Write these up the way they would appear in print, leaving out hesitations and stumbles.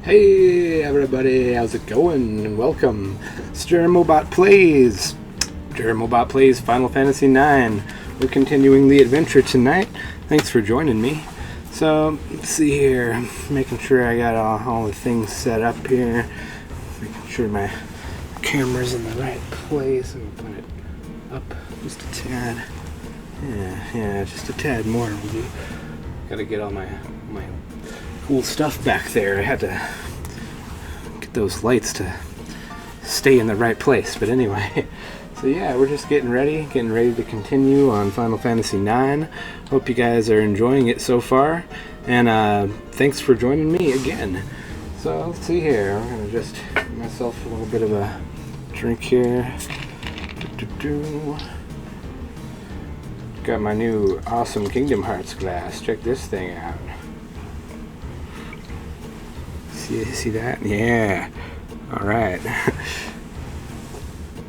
Hey everybody, how's it going? And welcome. It's Jeremobot Plays. Jeremobot Plays Final Fantasy IX. We're continuing the adventure tonight. Thanks for joining me. So, let's see here. Making sure I got all the things set up here. Making sure my camera's in the right place. I'm gonna put it up just a tad. Yeah, just a tad more will do. Gotta get all my cool stuff back there. I had to get those lights to stay in the right place. But anyway, so yeah, we're just getting ready to continue on Final Fantasy IX. Hope you guys are enjoying it so far, and thanks for joining me again. So let's see here. I'm gonna just give myself a little bit of a drink here. Got my new awesome Kingdom Hearts glass. Check this thing out. See that? Yeah. Alright.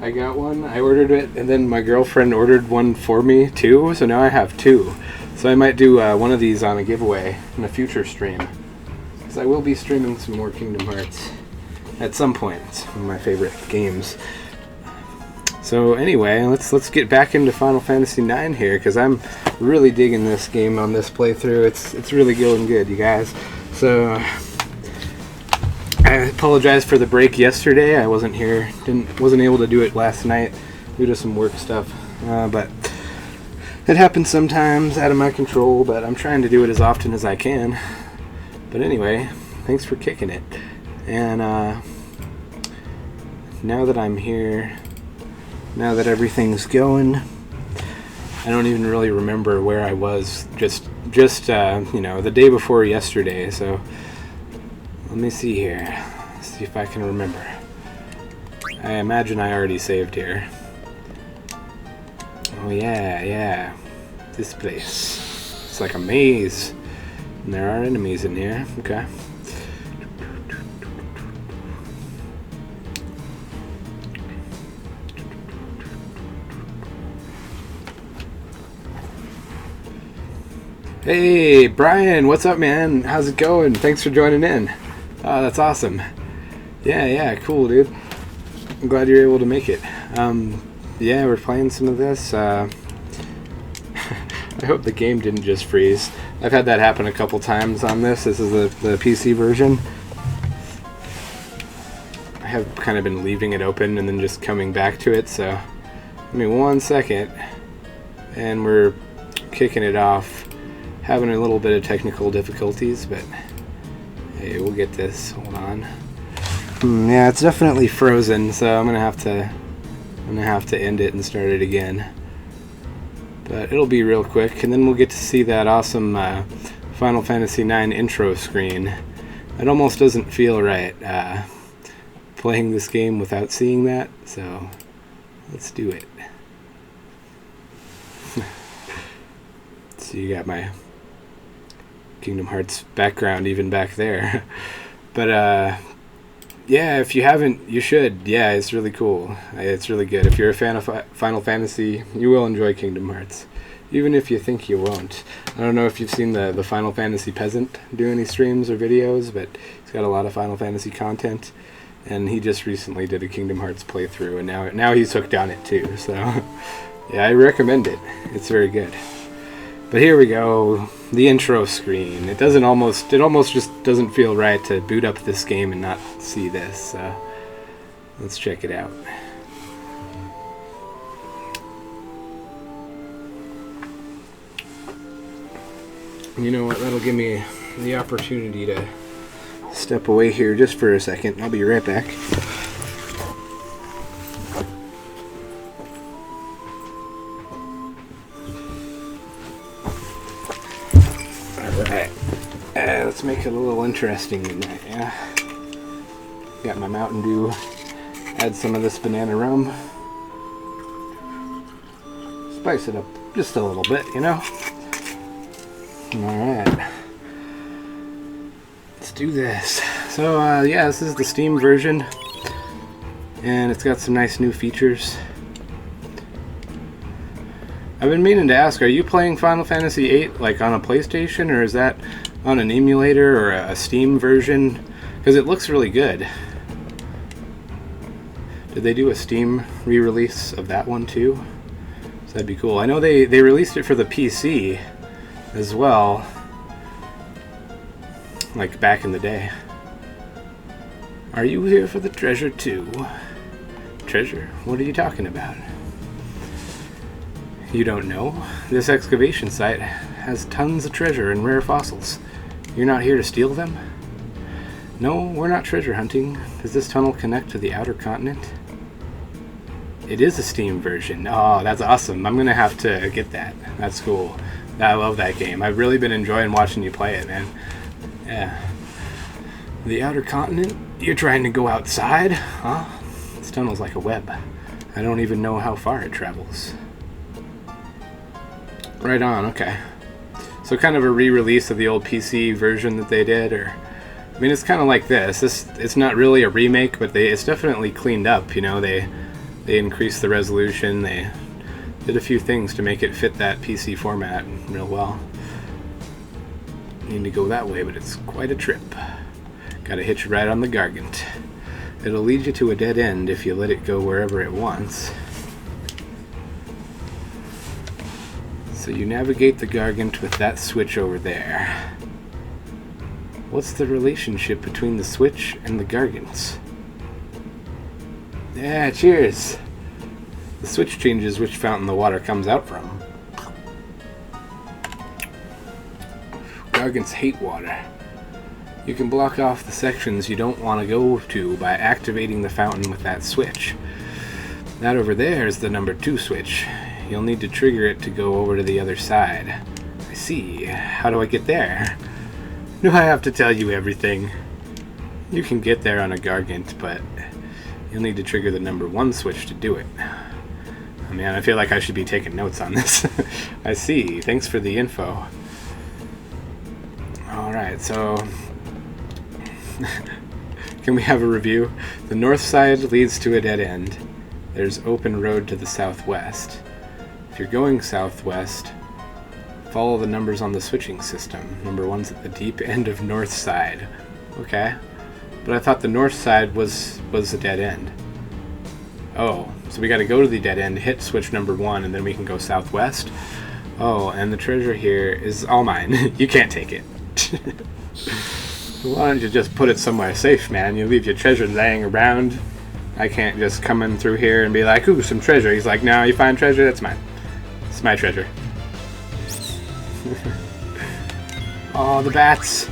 I got one. I ordered it, and then my girlfriend ordered one for me too, so now I have two. So I might do one of these on a giveaway in a future stream. Because I will be streaming some more Kingdom Hearts at some point. It's one of my favorite games. So anyway, let's get back into Final Fantasy IX here, because I'm really digging this game on this playthrough. It's really going good, you guys. So I apologize for the break yesterday. I wasn't here, wasn't able to do it last night due to some work stuff. But it happens sometimes, out of my control. But I'm trying to do it as often as I can. But anyway, thanks for kicking it. And now that I'm here, now that everything's going, I don't even really remember where I was just you know, the day before yesterday. So let me see here. See if I can remember. I imagine I already saved here. Oh yeah. This place. It's like a maze. And there are enemies in here. Okay. Hey, Brian, what's up, man? How's it going? Thanks for joining in. Oh, that's awesome. Yeah, cool, dude. I'm glad you're able to make it. Yeah, we're playing some of this. I hope the game didn't just freeze. I've had that happen a couple times on this. This is the PC version. I have kind of been leaving it open and then just coming back to it, so give me 1 second. And we're kicking it off. Having a little bit of technical difficulties, but hey, we'll get this. Hold on. Yeah, it's definitely frozen, so I'm gonna have to end it and start it again. But it'll be real quick, and then we'll get to see that awesome Final Fantasy IX intro screen. It almost doesn't feel right playing this game without seeing that, so let's do it. So you got my Kingdom Hearts background even back there. But yeah, if you haven't, you should. Yeah, it's really cool. It's really good. If you're a fan of Final Fantasy, you will enjoy Kingdom Hearts, even if you think you won't. I don't know if you've seen the Final Fantasy Peasant do any streams or videos, but he's got a lot of Final Fantasy content, and he just recently did a Kingdom Hearts playthrough, and now he's hooked on it too. So yeah, I recommend it. It's very good. But here we go, the intro screen. It almost just doesn't feel right to boot up this game and not see this. So let's check it out. You know what? That'll give me the opportunity to step away here just for a second. I'll be right back. Let's make it a little interesting tonight, yeah? Got my Mountain Dew. Add some of this banana rum. Spice it up just a little bit, you know? Alright. Let's do this. So, yeah, this is the Steam version. And it's got some nice new features. I've been meaning to ask, are you playing Final Fantasy VIII, like, on a PlayStation, or is that on an emulator or a Steam version, because it looks really good. Did they do a Steam re-release of that one too? So that'd be cool. I know they released it for the PC as well, like back in the day. Are you here for the treasure too? Treasure? What are you talking about? You don't know? This excavation site has tons of treasure and rare fossils. You're not here to steal them? No, we're not treasure hunting. Does this tunnel connect to the outer continent? It is a Steam version. Oh, that's awesome. I'm gonna have to get that. That's cool. I love that game. I've really been enjoying watching you play it, man. Yeah. The outer continent? You're trying to go outside? Huh? This tunnel's like a web. I don't even know how far it travels. Right on, okay. So kind of a re-release of the old PC version that they did, or... I mean, it's kind of like this. It's not really a remake, but it's definitely cleaned up, you know. They increased the resolution, they did a few things to make it fit that PC format real well. Need to go that way, but it's quite a trip. Gotta hitch right on the Gargant. It'll lead you to a dead end if you let it go wherever it wants. So you navigate the Gargant with that switch over there. What's the relationship between the switch and the Gargants? Yeah, cheers! The switch changes which fountain the water comes out from. Gargants hate water. You can block off the sections you don't want to go to by activating the fountain with that switch. That over there is the number 2 switch. You'll need to trigger it to go over to the other side. I see. How do I get there? Do I have to tell you everything? You can get there on a Gargant, but you'll need to trigger the number 1 switch to do it. Oh man, I feel like I should be taking notes on this. I see. Thanks for the info. Alright, so... Can we have a review? The north side leads to a dead end. There's open road to the southwest. If you're going southwest, follow the numbers on the switching system. Number 1's at the deep end of north side. Okay. But I thought the north side was a dead end. Oh, so we gotta go to the dead end, hit switch number 1, and then we can go southwest? Oh, and the treasure here is all mine. You can't take it. Why don't you just put it somewhere safe, man? You leave your treasure laying around. I can't just come in through here and be like, ooh, some treasure. He's like, no, you find treasure? That's mine. It's my treasure. Oh, the bats.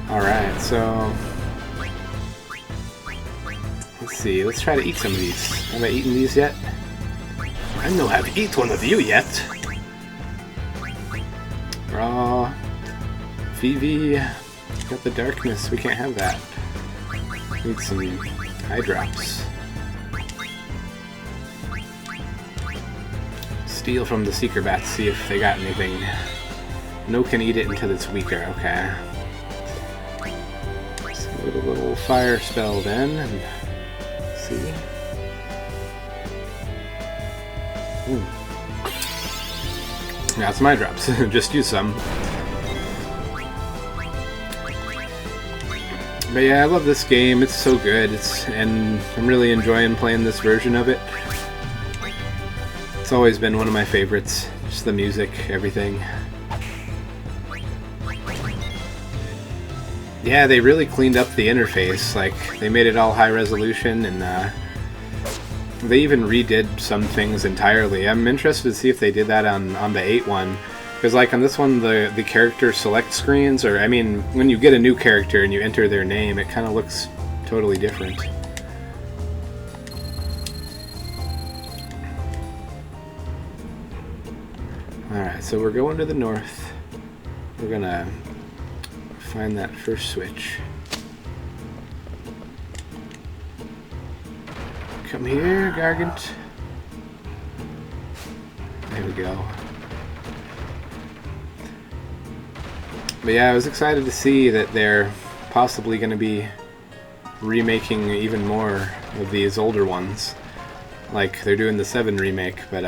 Alright, so... Let's see, let's try to eat some of these. Have I eaten these yet? I know I haven't eaten one of you yet. Raw. Phoebe. Got the darkness. We can't have that. Need some eye drops. Steal from the seeker bats, see if they got anything. No can eat it until it's weaker. Okay. So a little fire spell then. And see. Ooh. Got some eye drops. Just use some. But yeah, I love this game. It's so good. And I'm really enjoying playing this version of it. It's always been one of my favorites. Just the music, everything. Yeah, they really cleaned up the interface. Like, they made it all high resolution, and they even redid some things entirely. I'm interested to see if they did that on the 8 one. Because like on this one, the character select screens, or I mean, when you get a new character and you enter their name, it kind of looks totally different. Alright, so we're going to the north. We're gonna find that first switch. Come here, Gargant. There we go. But yeah, I was excited to see that they're possibly going to be remaking even more of these older ones. Like, they're doing the 7 remake, but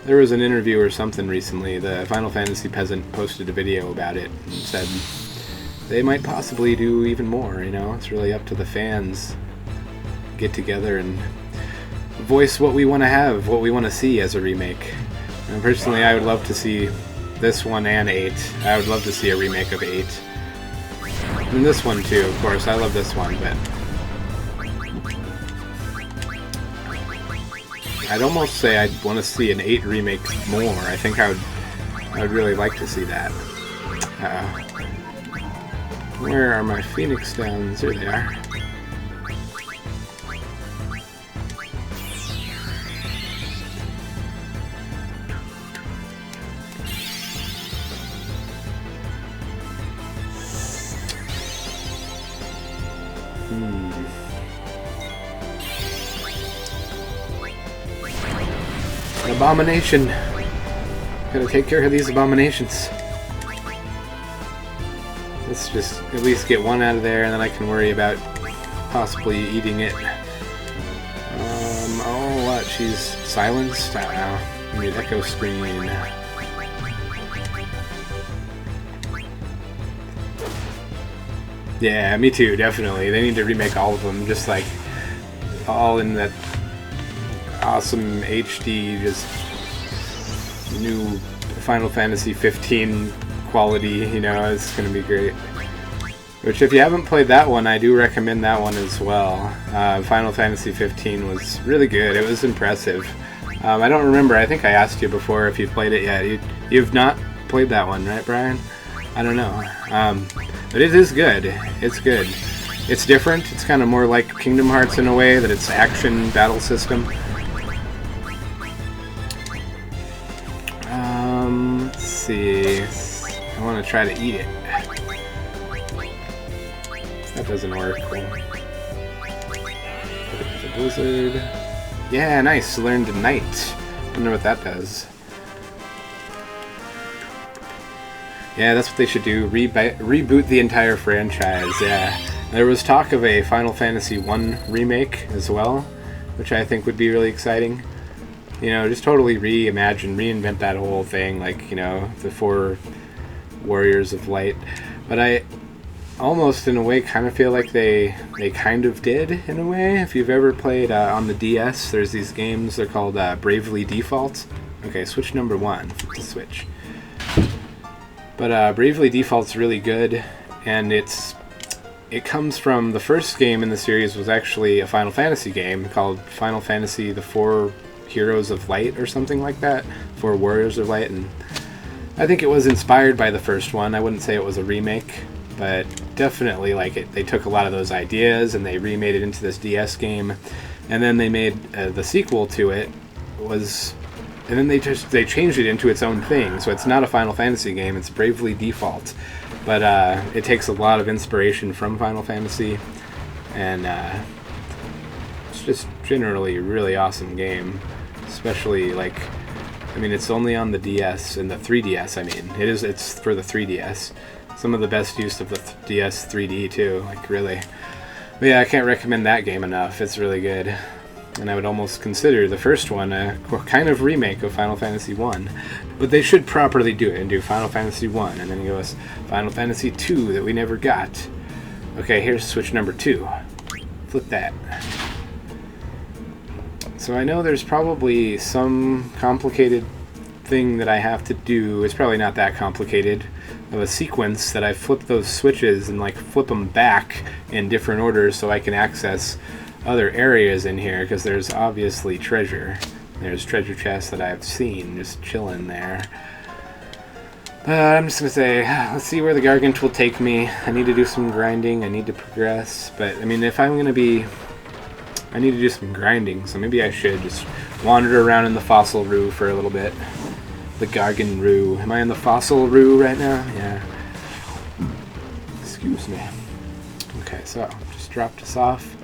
There was an interview or something recently. The Final Fantasy peasant posted a video about it and said they might possibly do even more, you know? It's really up to the fans. Get together and voice what we want to have, what we want to see as a remake. And personally, I would love to see this one and 8. I would love to see a remake of 8. And this one too, of course. I love this one, but I'd almost say I'd want to see an 8 remake more. I think I would really like to see that. Where are my Phoenix Downs? There they are. Abomination. Gotta take care of these abominations. Let's just at least get one out of there, and then I can worry about possibly eating it. Oh, what? She's silenced? I don't know. Need echo screen. Yeah, me too, definitely. They need to remake all of them, just like all in that awesome HD, just new Final Fantasy 15 quality, you know, it's gonna be great. Which, if you haven't played that one, I do recommend that one as well. Final Fantasy 15 was really good. It was impressive. I don't remember, I think I asked you before if you've played it yet. You've not played that one, right, Brian? I don't know. But it is good. It's good. It's different. It's kind of more like Kingdom Hearts in a way, that it's action battle system. Let's see. I want to try to eat it. That doesn't work. The blizzard. Yeah, nice. Learned Night. Wonder what that does. Yeah, that's what they should do. Reboot the entire franchise. Yeah. There was talk of a Final Fantasy 1 remake as well, which I think would be really exciting. You know, just totally reinvent that whole thing, like, you know, the 4 Warriors of Light. But I almost, in a way, kind of feel like they kind of did, in a way. If you've ever played on the DS, there's these games, they're called Bravely Default. Okay, switch number 1, flip the switch. But Bravely Default's really good, and it comes from, the first game in the series was actually a Final Fantasy game called Final Fantasy the 4 Heroes of Light or something like that, 4 Warriors of Light, and I think it was inspired by the first one. I wouldn't say it was a remake, but definitely like it. They took a lot of those ideas and they remade it into this DS game, and then they made the sequel to it and then they changed it into its own thing. So it's not a Final Fantasy game, it's Bravely Default, but it takes a lot of inspiration from Final Fantasy, and it's just generally a really awesome game. Especially, like, I mean, it's only on the DS and the 3DS. I mean, it's for the 3DS. Some of the best use of the DS 3D too, like, really. But yeah, I can't recommend that game enough. It's really good, and I would almost consider the first one a kind of remake of Final Fantasy 1. But they should properly do it and do Final Fantasy 1, and then give us Final Fantasy 2 that we never got. Okay, here's switch number 2. Flip that. So I know there's probably some complicated thing that I have to do. It's probably not that complicated, of a sequence that I flip those switches and like flip them back in different orders so I can access other areas in here, because there's obviously treasure. There's treasure chests that I've seen just chilling there. But I'm just going to say, let's see where the Gargant will take me. I need to do some grinding. I need to progress. But, I mean, if I'm going to be... I need to do some grinding, so maybe I should just wander around in the Fossil Rue for a little bit. The Gargant Rue. Am I in the Fossil Rue right now? Yeah. Excuse me. Okay, so just dropped us off.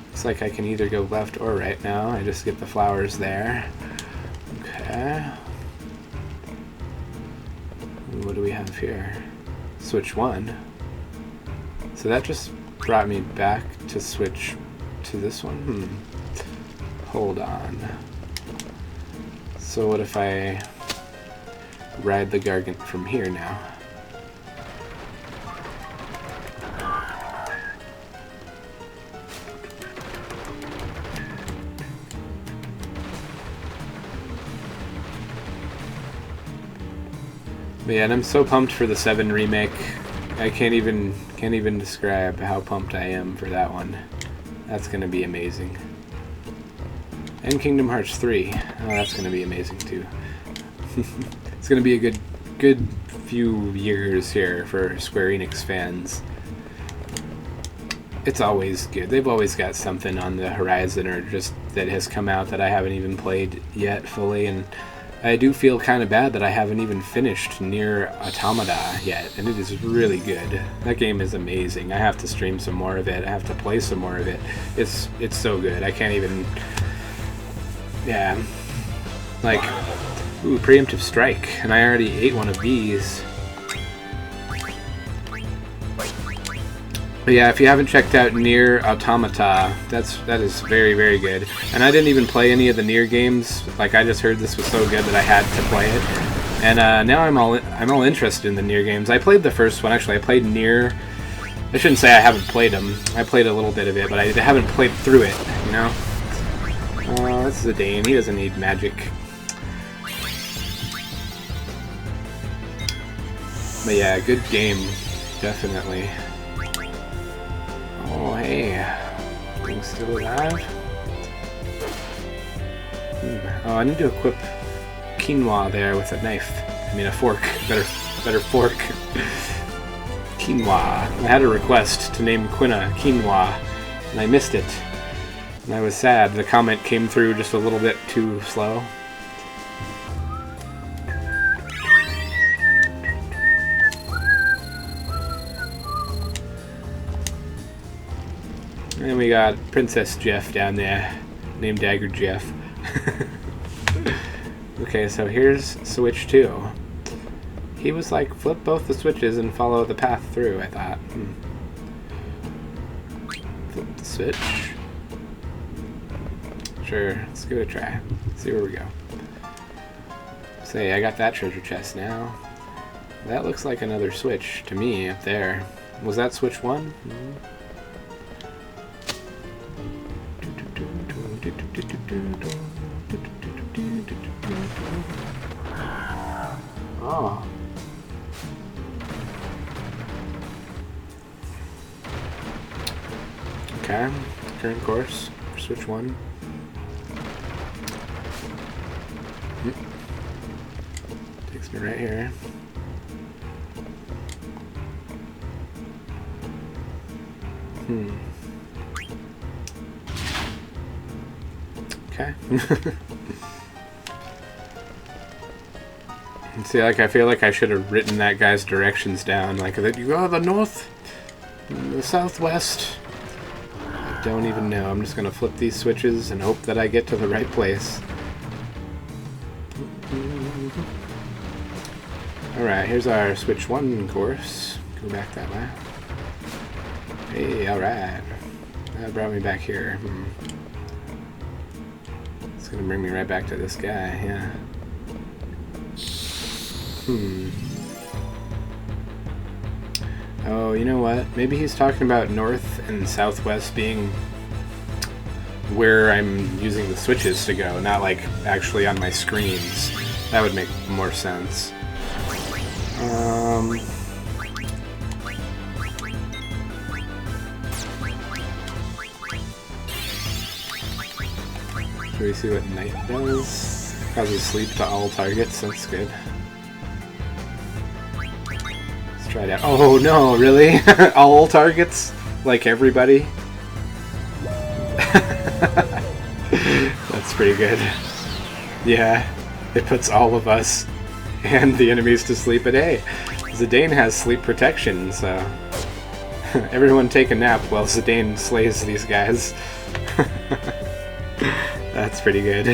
Looks like I can either go left or right now. I just get the flowers there. Okay. What do we have here? Switch 1. So that just brought me back to switch to this one. Hold on. So what if I ride the Gargant from here now? But yeah, and I'm so pumped for the 7 remake. I can't even describe how pumped I am for that one. That's gonna be amazing. And Kingdom Hearts 3. Oh, that's gonna be amazing too. It's gonna be a good few years here for Square Enix fans. It's always good. They've always got something on the horizon, or just that has come out that I haven't even played yet fully, and I do feel kind of bad that I haven't even finished Nier Automata yet, and it is really good. That game is amazing. I have to stream some more of it. I have to play some more of it. It's so good. I can't even... Yeah. Like, ooh, preemptive strike, and I already ate one of these. But yeah, if you haven't checked out Nier Automata, that is very, very good. And I didn't even play any of the Nier games. Like, I just heard this was so good that I had to play it. And now I'm all interested in the Nier games. I played the first one, actually. I played Nier. I shouldn't say I haven't played them. I played a little bit of it, but I haven't played through it, you know? Oh, this is a Dane. He doesn't need magic. But yeah, good game. Definitely. Oh, hey. Thing's still alive? Oh, I need to equip quinoa there with a knife. I mean, a fork. Better fork. Quinoa. I had a request to name Quina quinoa, and I missed it. And I was sad. The comment came through just a little bit too slow. And we got Princess Jeff down there, named Dagger Jeff. Okay, so here's Switch 2. He was like, flip both the switches and follow the path through, I thought. Flip the switch. Sure, let's give it a try. See where we go. Say, I got that treasure chest now. That looks like another switch to me up there. Was that switch 1? Oh. Okay, current course, switch 1. Takes me right here. Okay. See, like, I feel like I should have written that guy's directions down. Like, that you go the north, the southwest. I don't even know. I'm just gonna flip these switches and hope that I get to the right place. Alright, here's our switch 1 course. Go back that way. Hey, alright. That brought me back here. It's gonna bring me right back to this guy, yeah. Oh, you know what? Maybe he's talking about north and southwest being where I'm using the switches to go, not like actually on my screens. That would make more sense. Should we see what night does? Causes sleep to all targets, that's good. Let's try it out. Oh no, really? All targets? Like everybody? That's pretty good. Yeah, it puts all of us and the enemies to sleep. But hey, Zidane has sleep protection, so everyone take a nap while Zidane slays these guys. That's pretty good.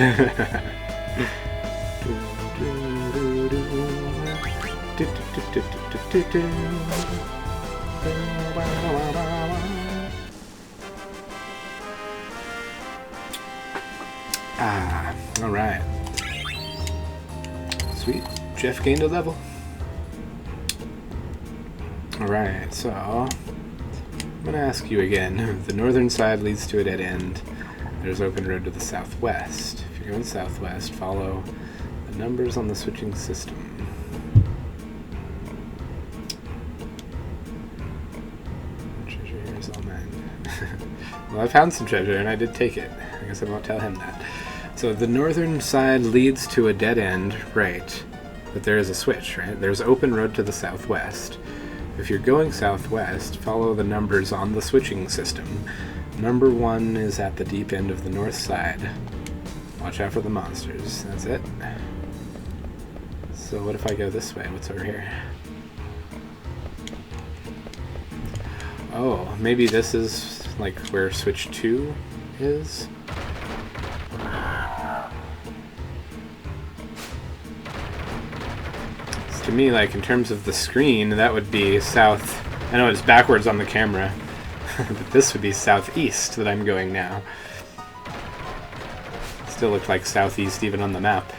Ah, alright. Sweet. Jeff gained a level. Alright, so I'm going to ask you again. The northern side leads to a dead end. There's open road to the southwest. If you're going southwest, follow the numbers on the switching system. Treasure here is all mine. Well, I found some treasure and I did take it. I guess I won't tell him that. So the northern side leads to a dead end, right? But there is a switch, right? There's open road to the southwest. If you're going southwest, follow the numbers on the switching system. Number 1 is at the deep end of the north side. Watch out for the monsters. That's it. So what if I go this way? What's over here? Oh, maybe this is like where switch 2 is? To me, like, in terms of the screen, that would be south. I know it's backwards on the camera, but this would be southeast that I'm going now. Still looked like southeast even on the map.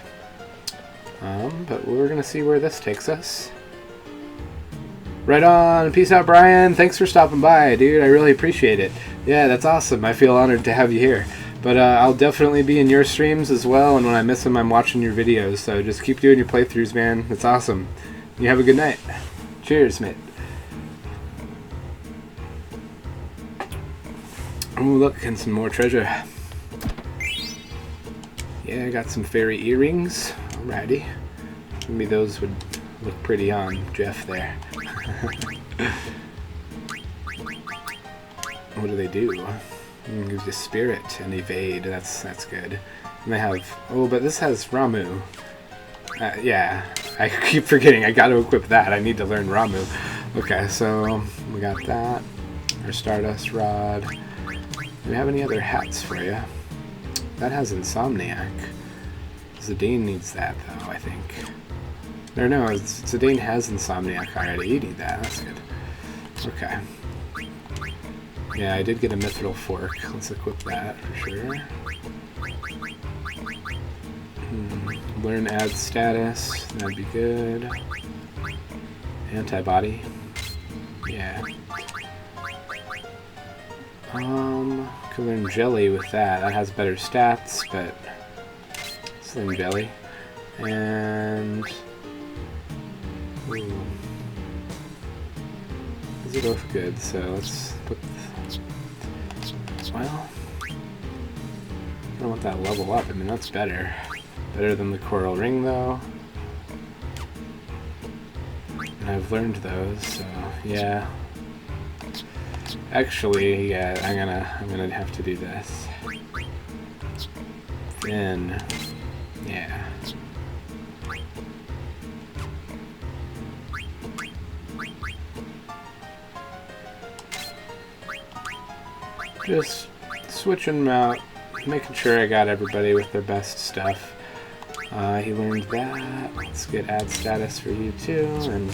But we're going to see where this takes us. Right on. Peace out, Brian. Thanks for stopping by, dude. I really appreciate it. Yeah, that's awesome. I feel honored to have you here. But I'll definitely be in your streams as well, and when I miss them, I'm watching your videos. So just keep doing your playthroughs, man. It's awesome. You have a good night. Cheers, mate. Oh, look, and some more treasure. Yeah, I got some fairy earrings. Alrighty. Maybe those would look pretty on Jeff there. What do they do? Gives you spirit and evade. That's good. And they have... Oh, but this has Ramu. Yeah, I keep forgetting. I got to equip that. I need to learn Ramu. Okay, so we got that. Our Stardust Rod. Do we have any other hats for you? That has Insomniac. Zidane needs that, though, I think. No, Zidane has Insomniac already. You need that. That's good. Okay. Yeah, I did get a Mithril Fork. Let's equip that for sure. Learn add status. That'd be good. Antibody. Yeah. Can learn Jelly with that. That has better stats, but let's learn Jelly. And... Ooh. These are both good, so let's put... Well, I don't want that level up. I mean, that's better. Better than the Coral Ring, though. And I've learned those, so yeah. Actually, yeah, I'm gonna have to do this. Then, yeah. Just switching them out, making sure I got everybody with their best stuff. He learned that. Let's get add status for you too, and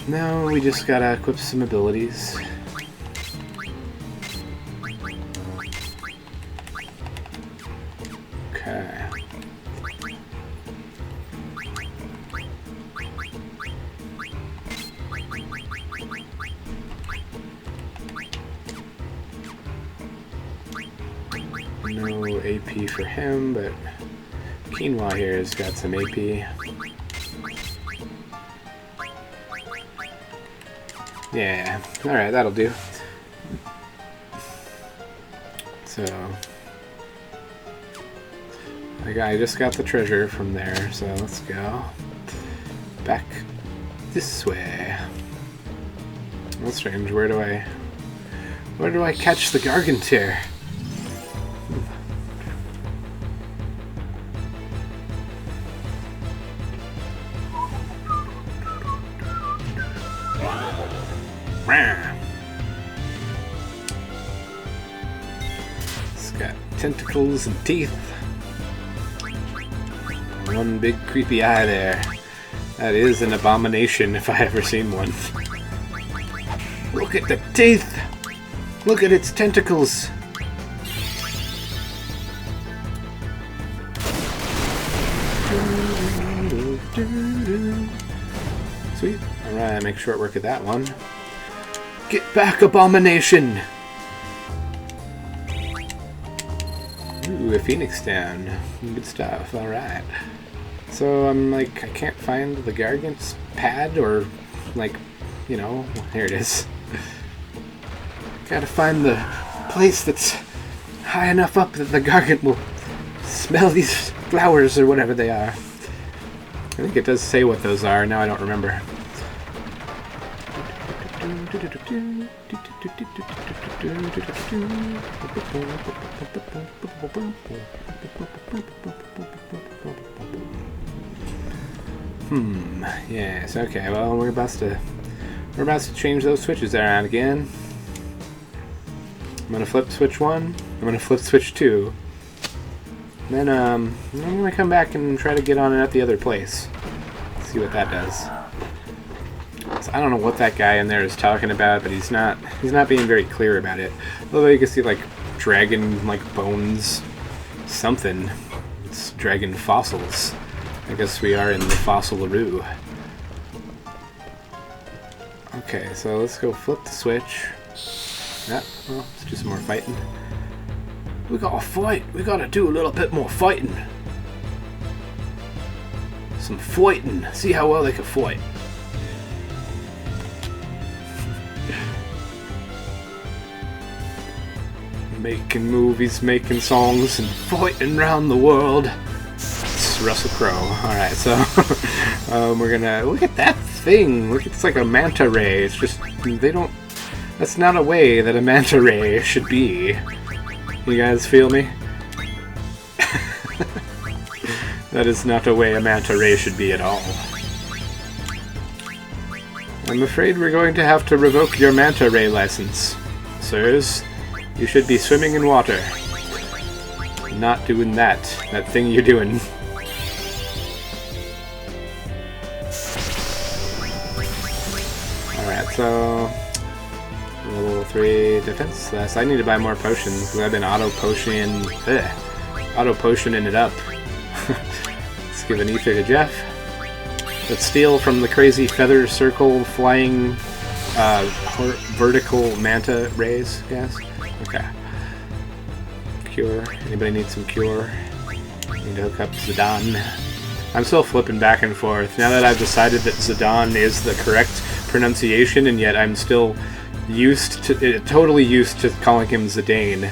now we just gotta equip some abilities. Okay. No AP for him, but Quinoa here has got some AP. Yeah, alright, that'll do. So, I just got the treasure from there, so let's go back this way. That's strange, where do I catch the Gargantuar? It's got tentacles and teeth. One big creepy eye there. That is an abomination if I ever seen one. Look at the teeth! Look at its tentacles! Sweet. Alright, make short work of that one. Get back, abomination! Ooh, a phoenix down. Good stuff. Alright. So I'm like, I can't find the Gargant's pad, or like, you know, here it is. Gotta find the place that's high enough up that the Gargant will smell these flowers or whatever they are. I think it does say what those are. Now I don't remember. Yes, okay, well we're about to change those switches around again. I'm gonna flip switch 1, I'm gonna flip switch 2. Then I'm gonna come back and try to get on it at the other place. See what that does. So I don't know what that guy in there is talking about, but he's not being very clear about it. Although you can see like dragon like bones, something. It's dragon fossils. I guess we are in the fossil-aroo. Okay, so let's go flip the switch. Yeah, well, let's do some more fighting. We gotta fight. We gotta do a little bit more fighting. Some fighting. See how well they can fight. Making movies, making songs, and fighting around the world. It's Russell Crowe. Alright, so we're gonna look at that thing. Look, it's like a manta ray. It's just they don't. That's not a way that a manta ray should be. You guys feel me? That is not a way a manta ray should be at all. I'm afraid we're going to have to revoke your manta ray license. Sirs, you should be swimming in water. Not doing that thing you're doing. Alright, so level 3 defense. So I need to buy more potions because I've been auto-potioning it up. Let's give an ether to Jeff. Let's steal from the crazy feather circle flying vertical manta rays, guys. Okay. Cure. Anybody need some cure? Need to hook up Zidane. I'm still flipping back and forth. Now that I've decided that Zidane is the correct pronunciation, and yet I'm still totally used to calling him Zidane.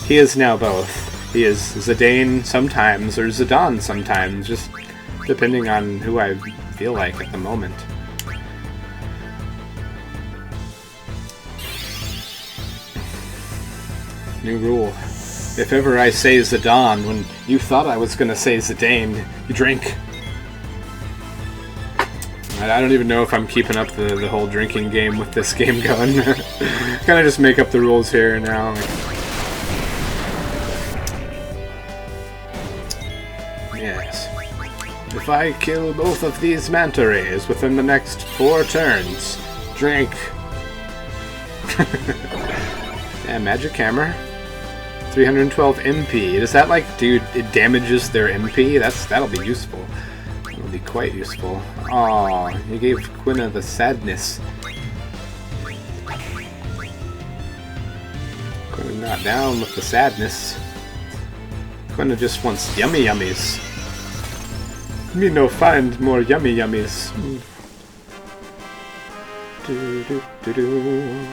He is now both. He is Zidane sometimes, or Zidane sometimes, just depending on who I feel like at the moment. New rule. If ever I say Zidane when you thought I was going to say Zidane, you drink. I don't even know if I'm keeping up the whole drinking game with this game going. Kind of just make up the rules here now. Yes. If I kill both of these manta rays within the next 4 turns, drink. Yeah, magic hammer. 312 MP. Does that it damages their MP? That'll be useful. That'll be quite useful. Aw, you gave Quina the sadness. Quina not down with the sadness. Quina just wants yummy yummies. Me no find more yummy yummies. Do, do, do, do.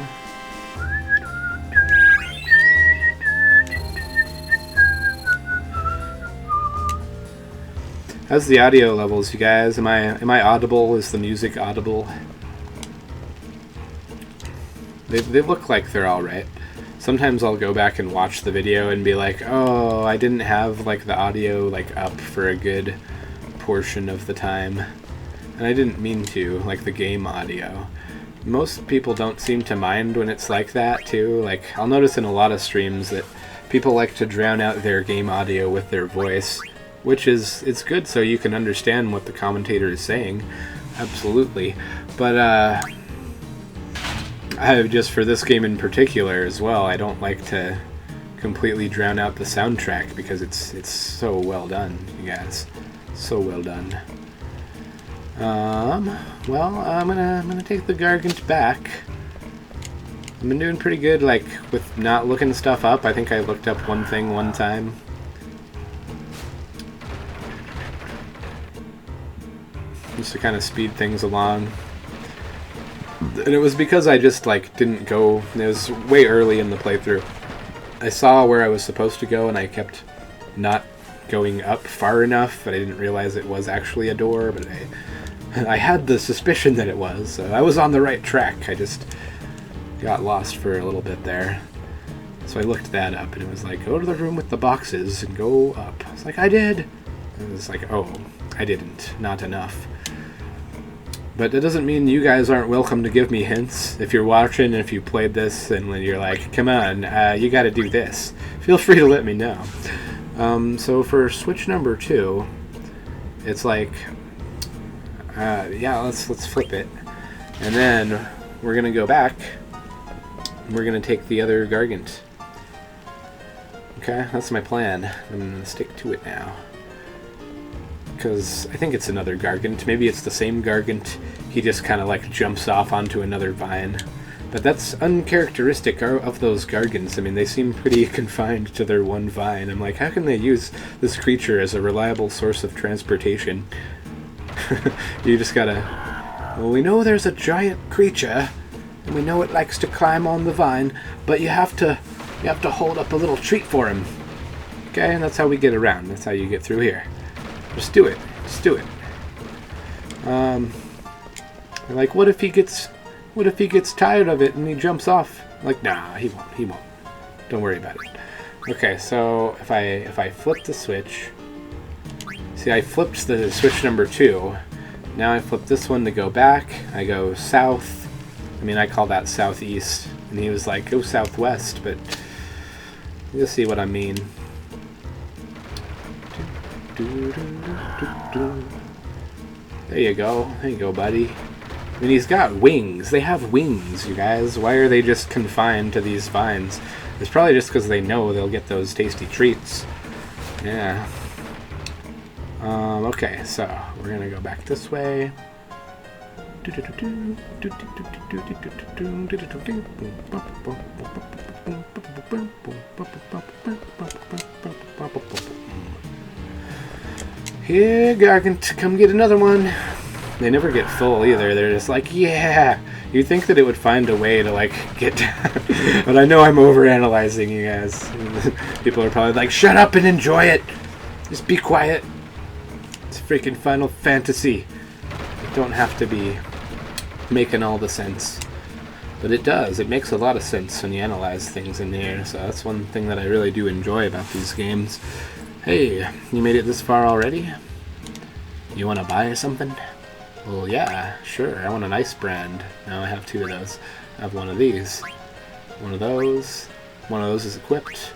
How's the audio levels, you guys? Am I audible? Is the music audible? They look like they're alright. Sometimes I'll go back and watch the video and be like, oh, I didn't have the audio up for a good portion of the time. And I didn't mean to, the game audio. Most people don't seem to mind when it's like that too. I'll notice in a lot of streams that people like to drown out their game audio with their voice. Which it's good so you can understand what the commentator is saying, absolutely. But just for this game in particular as well, I don't like to completely drown out the soundtrack because it's so well done, you guys. So well done. Well, I'm gonna take the Gargant back. I've been doing pretty good, like, with not looking stuff up. I think I looked up one thing one time. Just to kind of speed things along. And it was because I just, like, didn't go... It was way early in the playthrough. I saw where I was supposed to go, and I kept not going up far enough, but I didn't realize it was actually a door, but I had the suspicion that it was, so I was on the right track. I just got lost for a little bit there. So I looked that up, and it was like, go to the room with the boxes and go up. I was like, I did! And it was like, oh, I didn't. Not enough. But that doesn't mean you guys aren't welcome to give me hints. If you're watching, if you played this, and when you're like, come on, you gotta do this, feel free to let me know. So for switch number 2, it's like, yeah, let's flip it. And then we're gonna go back, and we're gonna take the other Gargant. Okay, that's my plan. I'm gonna stick to it now. Because I think it's another Gargant. Maybe it's the same Gargant. He just kind of like jumps off onto another vine. But that's uncharacteristic of those Gargants. I mean, they seem pretty confined to their one vine. I'm like, how can they use this creature as a reliable source of transportation? You just gotta... Well, we know there's a giant creature, and we know it likes to climb on the vine, but you have to hold up a little treat for him. Okay, and that's how we get around. That's how you get through here. Just do it. Just do it. Like, what if he gets tired of it and he jumps off? Like, nah, he won't. He won't. Don't worry about it. Okay, so if I flip the switch, see, I flipped the switch number 2. Now I flip this one to go back. I go south. I mean, I call that southeast, and he was like, go southwest, but you'll see what I mean. There you go. There you go, buddy. I mean, he's got wings. They have wings, you guys. Why are they just confined to these vines? It's probably just because they know they'll get those tasty treats. Yeah. Okay, so we're gonna go back this way. Here, Gargant, come get another one. They never get full either. They're just like, yeah. You'd think that it would find a way to, like, get down. But I know I'm overanalyzing, you guys. People are probably like, shut up and enjoy it. Just be quiet. It's freaking Final Fantasy. It don't have to be making all the sense. But it does. It makes a lot of sense when you analyze things in here. So that's one thing that I really do enjoy about these games. Hey, you made it this far already? You want to buy something? Well, yeah, sure. I want an ice brand. Now I have 2 of those. I have one of these. One of those. One of those is equipped.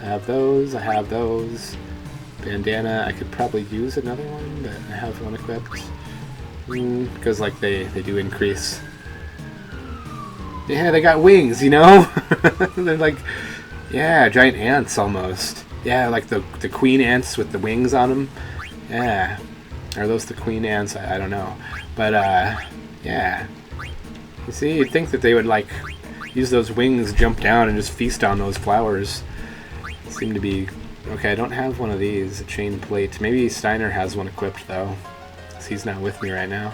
I have those. I have those. Bandana. I could probably use another one, but I have one equipped. Because, like, they do increase. Yeah, they got wings, you know? They're like, yeah, giant ants almost. Yeah, like the queen ants with the wings on them. Yeah. Are those the queen ants? I don't know. But, yeah. You see, you'd think that they would, like, use those wings, jump down, and just feast on those flowers. Seem to be... Okay, I don't have one of these, a chain plate. Maybe Steiner has one equipped, though. Because he's not with me right now.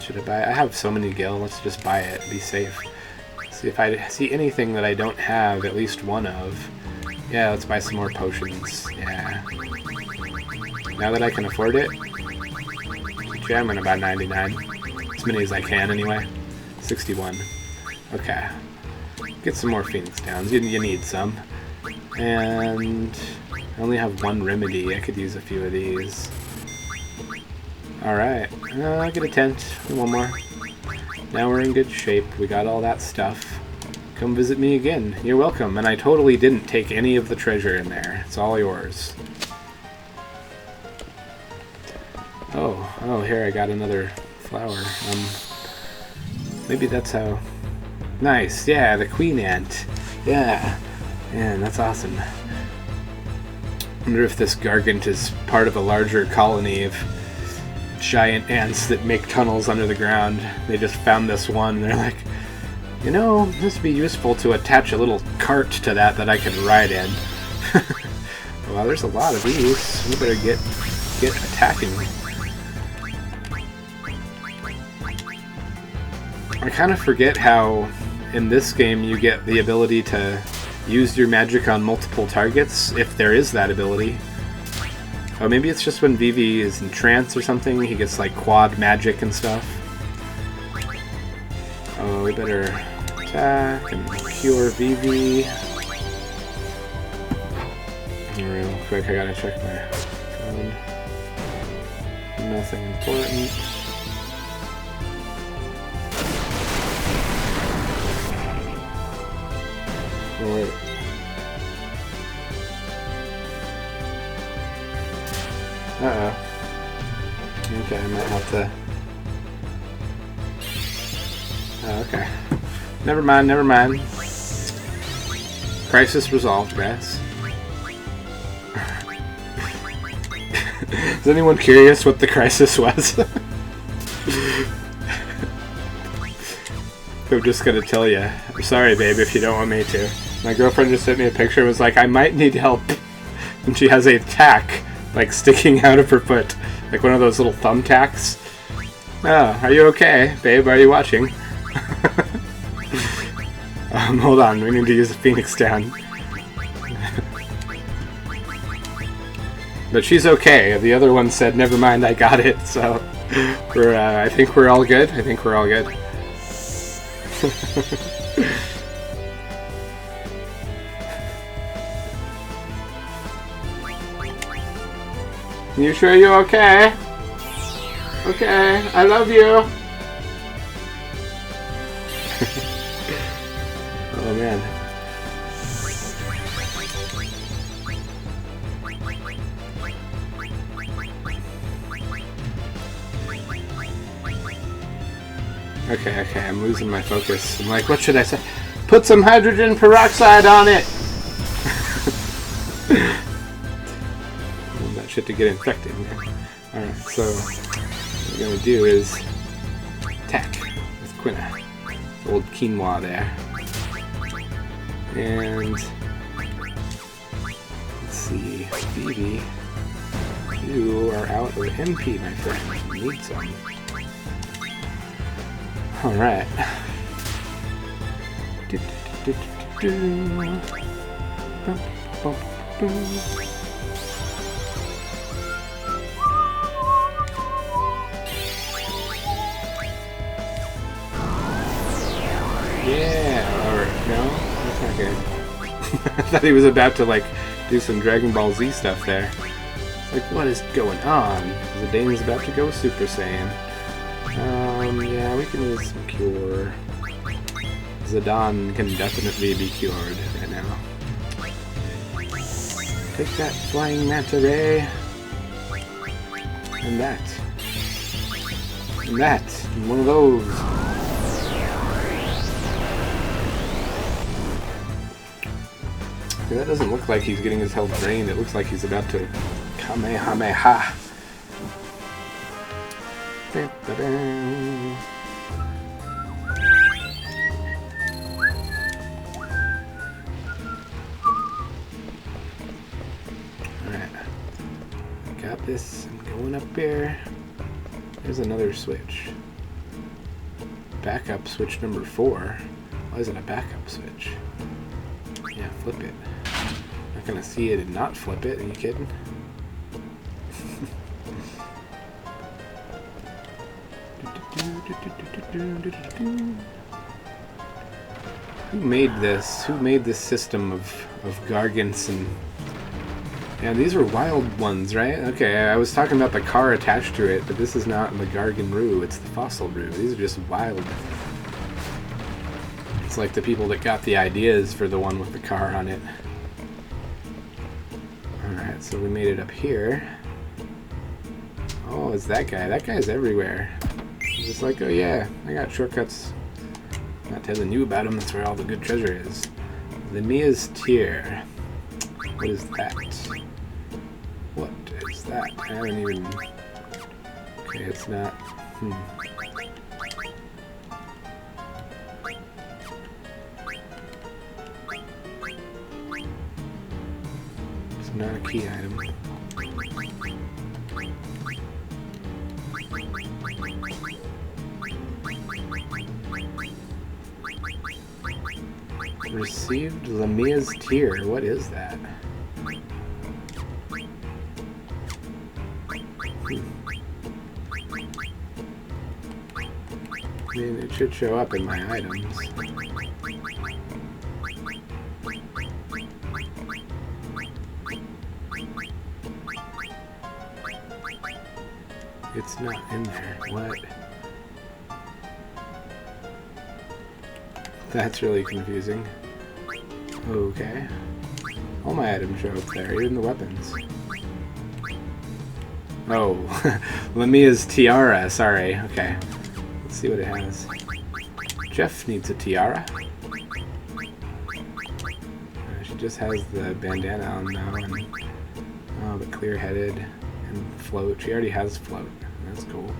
Should I buy it? I have so many gil. Let's just buy it. Be safe. See if I see anything that I don't have at least one of. Yeah, let's buy some more potions. Yeah. Now that I can afford it, yeah, I'm gonna buy 99. As many as I can, anyway. 61. Okay. Get some more Phoenix Downs. You need some. And I only have 1 remedy. I could use a few of these. Alright. I'll get a tent. 1 more. Now we're in good shape. We got all that stuff. Come visit me again. You're welcome. And I totally didn't take any of the treasure in there. It's all yours. Oh, here I got another flower. Maybe that's how... Nice, yeah, the queen ant. Yeah, man, that's awesome. I wonder if this Gargant is part of a larger colony of giant ants that make tunnels under the ground. They just found this one, and they're like, you know, this would be useful to attach a little cart to that I could ride in. Well, there's a lot of these. We better get attacking. I kind of forget how in this game you get the ability to use your magic on multiple targets, if there is that ability. Oh, maybe it's just when Vivi is in trance or something, he gets like quad magic and stuff. Oh, we better attack and cure Vivi. Real quick, I gotta check my phone. Nothing important. Oh, wait. Uh-oh. Okay, I might have to... Oh, okay. Never mind, never mind. Crisis resolved, guys. Is anyone curious what the crisis was? I'm just gonna tell you. I'm sorry, babe, if you don't want me to. My girlfriend just sent me a picture and was like, I might need help. And she has a tack, like, sticking out of her foot. Like one of those little thumbtacks. Oh, are you okay, babe? Are you watching? Hold on, we need to use the Phoenix down. But she's okay. The other one said, never mind, I got it. So, we're, I think we're all good. I think we're all good. You sure you're okay? Okay, I love you. Oh man. Okay, I'm losing my focus. I'm like, what should I say? Put some hydrogen peroxide on it! I want that shit to get infected. Alright, so what we're gonna do is attack with Quina. Old quinoa there. And let's see, Vivi, you are out of MP, my friend. You need some. Alright. Yeah, or no, that's not good. I thought he was about to like do some Dragon Ball Z stuff there. Like, what is going on? Zidane's about to go Super Saiyan. Yeah, we can use some cure. Zidane can definitely be cured right now. Take that, Flying Manta Ray. And that. And that. And one of those. Okay, that doesn't look like he's getting his health drained. It looks like he's about to Kamehameha. Alright. Got this. I'm going up here. There's another switch. Backup switch number 4. Why is it a backup switch? Yeah, flip it. Not gonna see it and not flip it. Are you kidding? Who made this? Who made this system of Gargants and... Yeah, these are wild ones, right? Okay, I was talking about the car attached to it, but this is not the Gargan Roo, it's the Fossil Roo. These are just wild. It's like the people that got the ideas for the one with the car on it. Alright, so we made it up here. Oh, it's that guy. That guy's everywhere. He's just like, oh yeah, I got shortcuts. Not telling you about him, that's where all the good treasure is. The Mia's Tier. What is that? that? I haven't even... Okay, it's not... It's not a key item. Received Lamia's tear. What is that? I mean, it should show up in my items. It's not in there. What? That's really confusing. Okay. All my items show up there, even the weapons. Oh, Lamia's tiara, sorry. Okay. Let's see what it has. Jeff needs a tiara. She just has the bandana on now, and the clear-headed and float. She already has float. That's cool.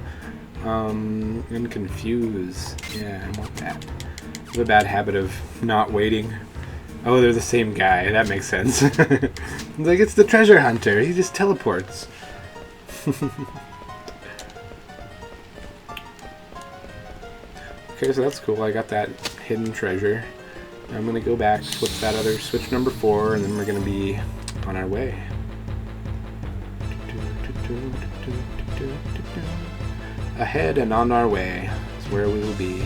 And confuse. Yeah, I want that. I have a bad habit of not waiting. Oh, they're the same guy. That makes sense. Like, it's the treasure hunter. He just teleports. Okay, so that's cool. I got that hidden treasure. I'm gonna go back, flip that other switch number 4, and then we're gonna be on our way. Ahead and on our way is where we will be.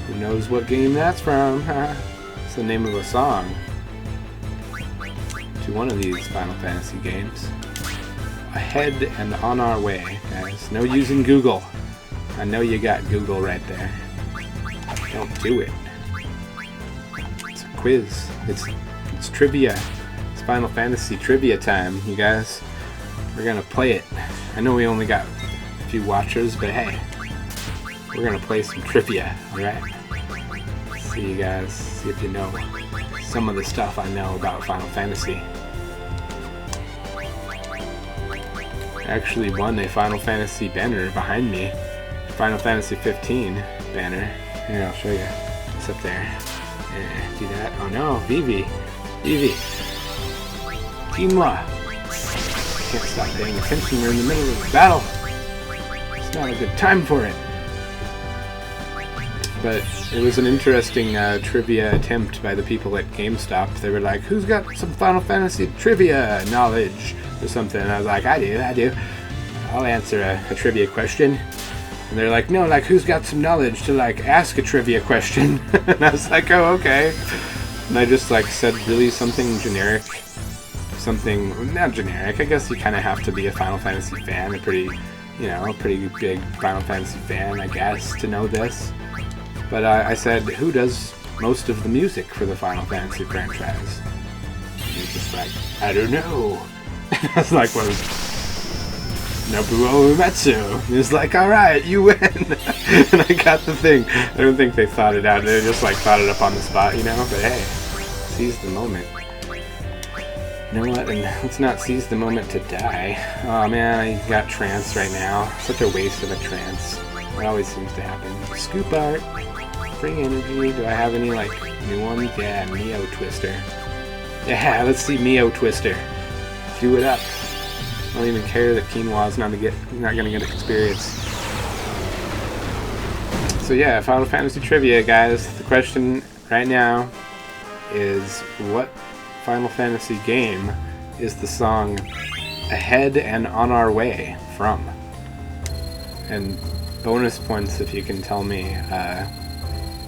Who knows what game that's from? It's the name of a song to one of these Final Fantasy games. Ahead and on our way, guys. No using Google. I know you got Google right there. Don't do it. It's a quiz. It's trivia. It's Final Fantasy trivia time, you guys. We're gonna play it. I know we only got a few watchers, but hey, we're gonna play some trivia, alright? See you guys, see if you know some of the stuff I know about Final Fantasy. I actually won a Final Fantasy banner behind me. Final Fantasy 15 banner. Here, I'll show you. It's up there. Do that. Oh no, Vivi. Vivi. Quinoa. Can't stop paying attention. We're in the middle of a battle. It's not a good time for it. But it was an interesting trivia attempt by the people at GameStop. They were like, who's got some Final Fantasy trivia knowledge or something? And I was like, I do. I'll answer a trivia question. And they're like, no, like, who's got some knowledge to, like, ask a trivia question? And I was like, oh, okay. And I just, like, said really something generic. Something, not generic. I guess you kind of have to be a Final Fantasy fan, a pretty big Final Fantasy fan, I guess, to know this. But I said, who does most of the music for the Final Fantasy franchise? And he's just like, I don't know. And I was like, well, Nobuo Uematsu. He was like, alright, you win. And I got the thing. I don't think they thought it out. They just like thought it up on the spot, you know? But hey, seize the moment. You know what? And let's not seize the moment to die. Oh man, I got trance right now. Such a waste of a trance. It always seems to happen. Scoop art. Free energy. Do I have any like new ones? Yeah, Mio Twister. Yeah, let's see Mio Twister. Do it up. I don't even care that Quinoa's not gonna get experience. So yeah, Final Fantasy trivia, guys. The question right now is, what Final Fantasy game is the song Ahead and On Our Way from? And bonus points if you can tell me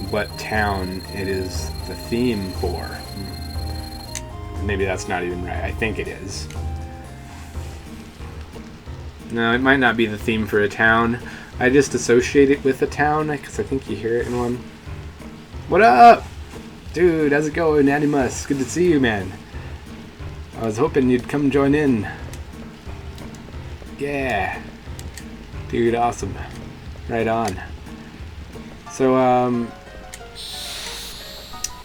what town it is the theme for. Maybe that's not even right. I think it is. No, it might not be the theme for a town. I just associate it with a town, because I think you hear it in one. What up? Dude, how's it going, Animus? Good to see you, man. I was hoping you'd come join in. Yeah. Dude, awesome. Right on. So,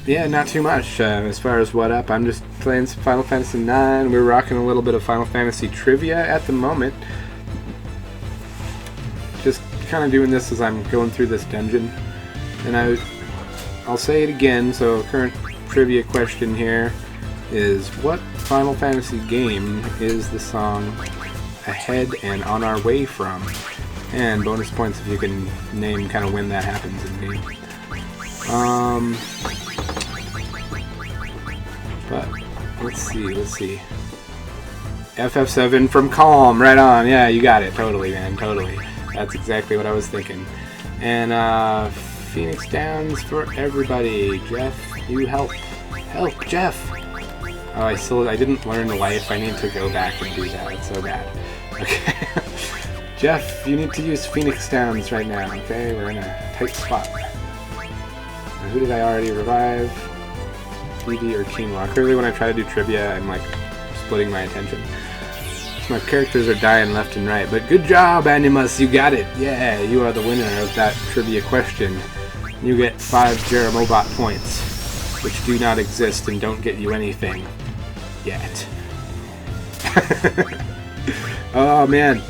yeah, not too much as far as what up. I'm just playing some Final Fantasy IX. We're rocking a little bit of Final Fantasy trivia at the moment. Just kind of doing this as I'm going through this dungeon. And I'll say it again, so current trivia question here is, what Final Fantasy game is the song Ahead and On Our Way from? And bonus points if you can name kind of when that happens in the game. But let's see. FF7 from Calm, right on. Yeah, you got it. Totally, man. Totally. That's exactly what I was thinking. And Phoenix Downs for everybody. Jeff, you help. Help, Jeff. Oh, I didn't learn life. I need to go back and do that. It's so bad. Okay. Jeff, you need to use Phoenix Downs right now, okay? We're in a tight spot. Now, who did I already revive? DD or Quinoa? Clearly when I try to do trivia, I'm like splitting my attention. So my characters are dying left and right. But good job, Animus, you got it! Yeah, you are the winner of that trivia question. You get 5 Jeremobot points, which do not exist and don't get you anything. Yet. Oh, man.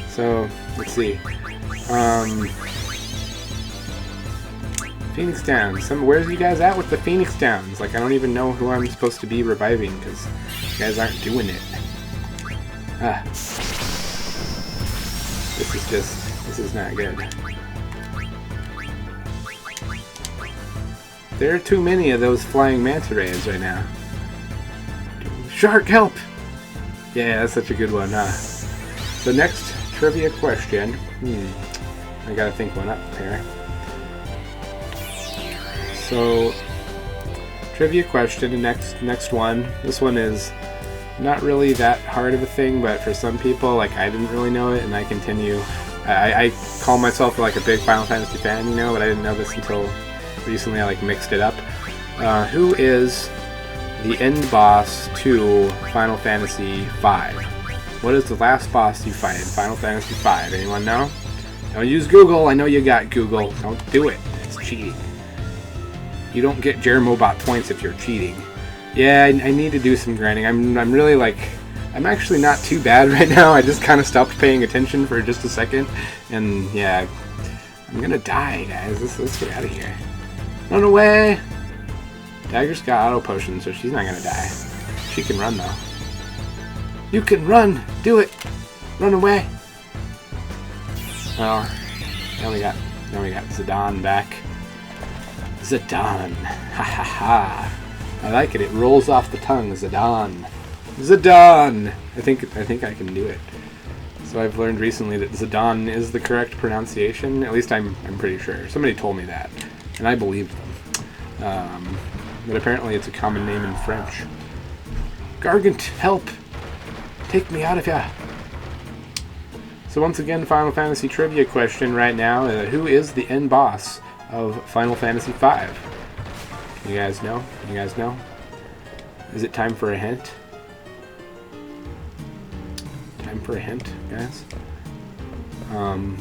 So, let's see. Phoenix Downs. Where's you guys at with the Phoenix Downs? Like, I don't even know who I'm supposed to be reviving, because you guys aren't doing it. This is not good. There are too many of those flying manta rays right now. Shark, help! Yeah, that's such a good one, huh? So next trivia question. I gotta think one up here. So, trivia question, the next one. This one is not really that hard of a thing, but for some people, like, I didn't really know it, and I continue. I call myself like a big Final Fantasy fan, you know, but I didn't know this until recently. I like mixed it up. Who is the end boss to Final Fantasy V? What is the last boss you fight in Final Fantasy V? Anyone know? Don't use Google. I know you got Google. Don't do it. It's cheating. You don't get Jeremobot points if you're cheating. Yeah, I need to do some grinding. I'm really like, I'm actually not too bad right now. I just kind of stopped paying attention for just a second, and yeah, I'm gonna die, guys. Let's get out of here. Run away. Dagger's got auto potions, so she's not gonna die. She can run though. You can run! Do it! Run away! Well, now we got Zidane back. Zidane. Ha ha ha. I like it. It rolls off the tongue. Zidane. Zidane! I think I can do it. So I've learned recently that Zidane is the correct pronunciation. At least I'm pretty sure. Somebody told me that, and I believed them. But apparently it's a common name in French. Gargant, help! Take me out of here! So once again, Final Fantasy trivia question right now. Who is the end boss of Final Fantasy V? You guys know? You guys know? Is it time for a hint? Time for a hint, guys? And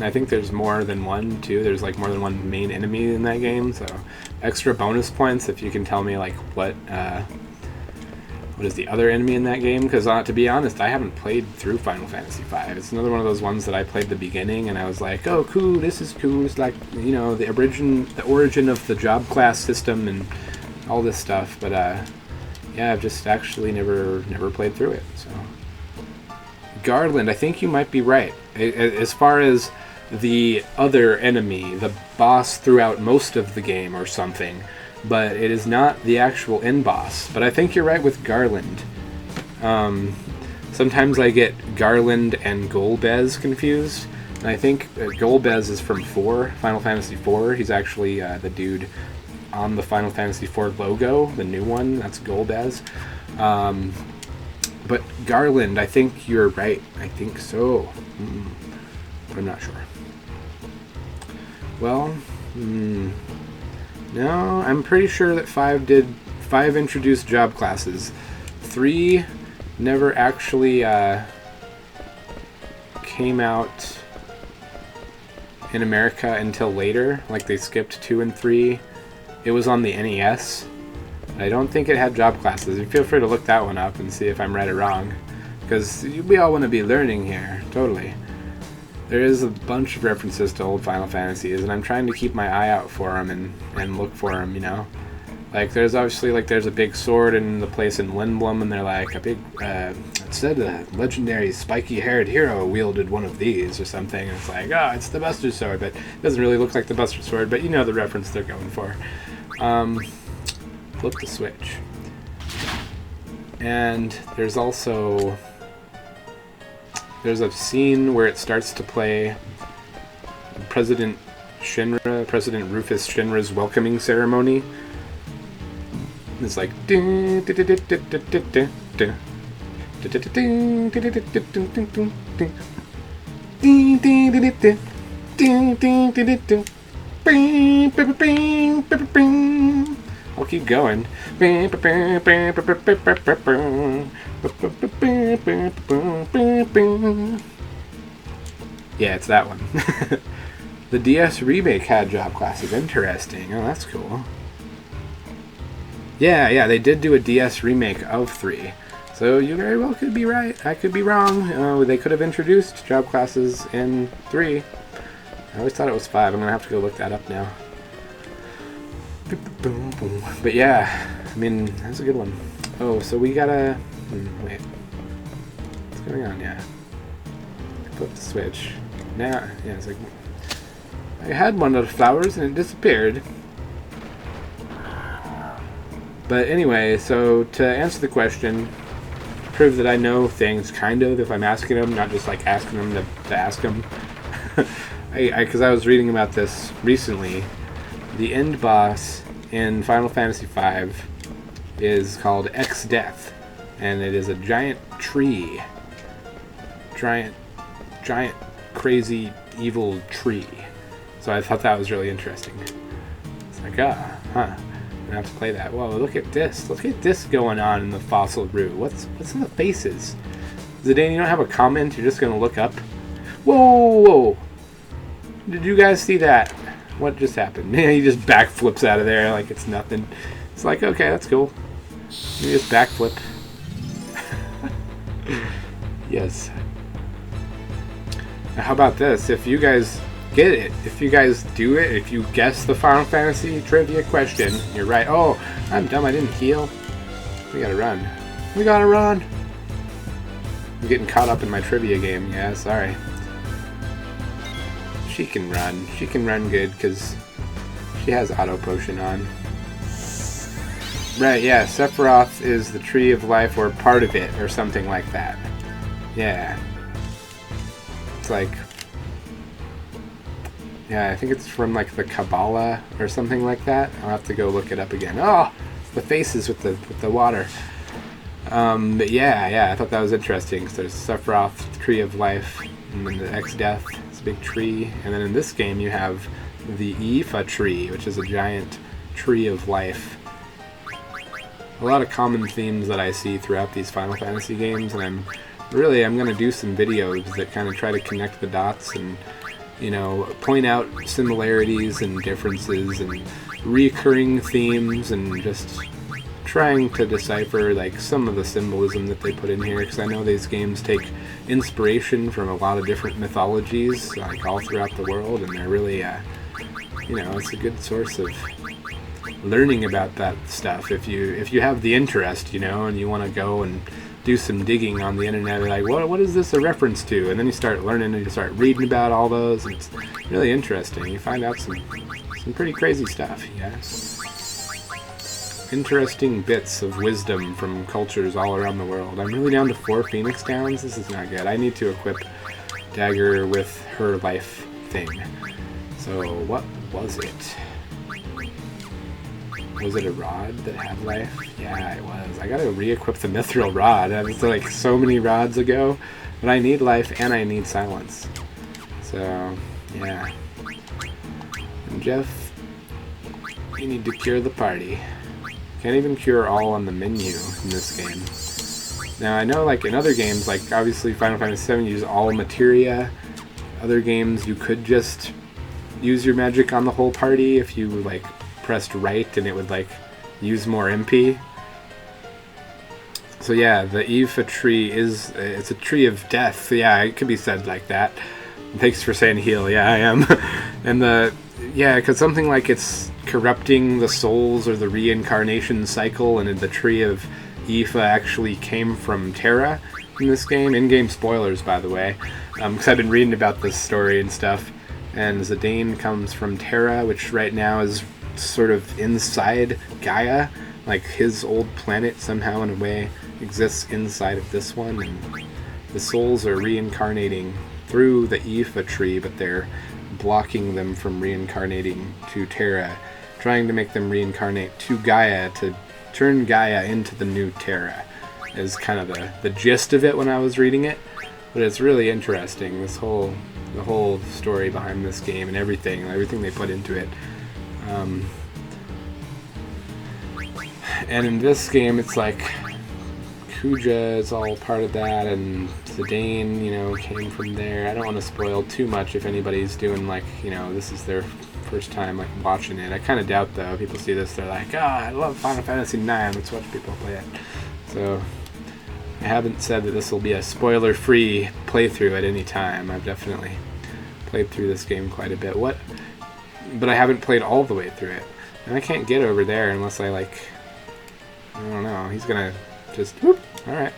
I think there's more than one, too. There's like more than one main enemy in that game, so extra bonus points if you can tell me like what is the other enemy in that game, because to be honest, I haven't played through Final Fantasy V. It's another one of those ones that I played the beginning and I was like, oh cool, this is cool. It's like, you know, the origin of the job class system and all this stuff, but yeah, I've just actually never played through it. So Garland, I think you might be right. As far as the other enemy, the boss throughout most of the game or something, but it is not the actual end boss. But I think you're right with Garland. Sometimes I get Garland and Golbez confused, and I think Golbez is from Final Fantasy IV. He's actually the dude on the Final Fantasy IV logo, the new one. That's Golbez. But Garland, I think you're right. I think so. But I'm not sure. Well, no, I'm pretty sure that 5 introduced job classes. 3 never actually came out in America until later. Like, they skipped 2 and 3. It was on the NES. I don't think it had job classes. You feel free to look that one up and see if I'm right or wrong, because we all want to be learning here, totally. There is a bunch of references to old Final Fantasies, and I'm trying to keep my eye out for them and look for them, you know? Like, there's obviously, like, there's a big sword in the place in Lindblom, and they're like, a big, it said a legendary spiky-haired hero wielded one of these or something, and it's like, oh, it's the Buster Sword, but it doesn't really look like the Buster Sword, but you know the reference they're going for. Flip the switch. And there's also... There's a scene where it starts to play President Rufus Shinra's welcoming ceremony. It's like I'll keep going. Yeah, it's that one. The DS remake had job classes. Interesting. Oh, that's cool. Yeah, they did do a DS remake of 3. So you very well could be right. I could be wrong. They could have introduced job classes in 3. I always thought it was 5. I'm going to have to go look that up now. But yeah, I mean, that's a good one. Oh, so we gotta... wait. What's going on? Yeah. Flip the switch. Now, yeah, it's like... I had one of the flowers and it disappeared. But anyway, so to answer the question, to prove that I know things, kind of, if I'm asking them, not just like asking them to ask them. Because I was reading about this recently. The end boss in Final Fantasy V is called X-Death, and it is a giant tree. Giant, crazy, evil tree. So I thought that was really interesting. It's like, I'm gonna have to play that. Whoa, look at this. Look at this going on in the fossil root. What's in the faces? Zidane, you don't have a comment? You're just gonna look up? Whoa! Did you guys see that? What just happened? He just backflips out of there like it's nothing. It's like, okay, that's cool. You just backflip. Yes. Now, how about this? If you guys get it, if you guys do it, if you guess the Final Fantasy trivia question, you're right. Oh, I'm dumb. I didn't heal. We gotta run. We gotta run. I'm getting caught up in my trivia game. Yeah, sorry. She can run. She can run good because she has auto potion on. Right, yeah, Sephiroth is the tree of life or part of it or something like that. Yeah. It's like... Yeah, I think it's from like the Kabbalah or something like that. I'll have to go look it up again. Oh! The faces with the water. But yeah, I thought that was interesting because there's Sephiroth, the tree of life, and then the X-Death. Big tree, and then in this game you have the Ifa tree, which is a giant tree of life. A lot of common themes that I see throughout these Final Fantasy games, and I'm going to do some videos that kind of try to connect the dots and, you know, point out similarities and differences and recurring themes, and just trying to decipher like some of the symbolism that they put in here, because I know these games take inspiration from a lot of different mythologies like all throughout the world, and they're really you know, it's a good source of learning about that stuff if you have the interest, you know, and you want to go and do some digging on the internet, like what is this a reference to, and then you start learning and you start reading about all those, and it's really interesting. You find out some pretty crazy stuff. Yeah, interesting bits of wisdom from cultures all around the world. I'm really down to 4 Phoenix Downs. This is not good. I need to equip Dagger with her life thing. So what was it? Was it a rod that had life? Yeah, it was. I gotta re-equip the Mithril Rod. That was like so many rods ago. But I need life and I need silence. So, yeah. And Jeff, you need to cure the party. Can't even cure all on the menu in this game. Now, I know like in other games, like obviously Final Fantasy VII use all materia. Other games you could just use your magic on the whole party if you like pressed right, and it would like, use more MP. So yeah, the Aoife tree it's a tree of death. Yeah, it could be said like that. Thanks for saying heal. Yeah, I am. And because something like it's corrupting the souls or the reincarnation cycle, and the tree of Aoife actually came from Terra in this game. In-game spoilers, by the way, because I've been reading about this story and stuff. And Zidane comes from Terra, which right now is sort of inside Gaia. Like his old planet somehow in a way exists inside of this one, and the souls are reincarnating through the Aoife tree, but they're blocking them from reincarnating to Terra, trying to make them reincarnate to Gaia to turn Gaia into the new Terra, is kind of the gist of it when I was reading it. But it's really interesting, the whole story behind this game and everything they put into it. And in this game, it's like Kuja is all part of that, and Zidane, came from there. I don't want to spoil too much if anybody's doing this is their first time watching it. I kind of doubt though. People see this, they're like, I love Final Fantasy IX. Let's watch people play it. So I haven't said that this will be a spoiler-free playthrough at any time. I've definitely played through this game quite a bit. But I haven't played all the way through it, and I can't get over there unless I I don't know. He's gonna just whoop. All right.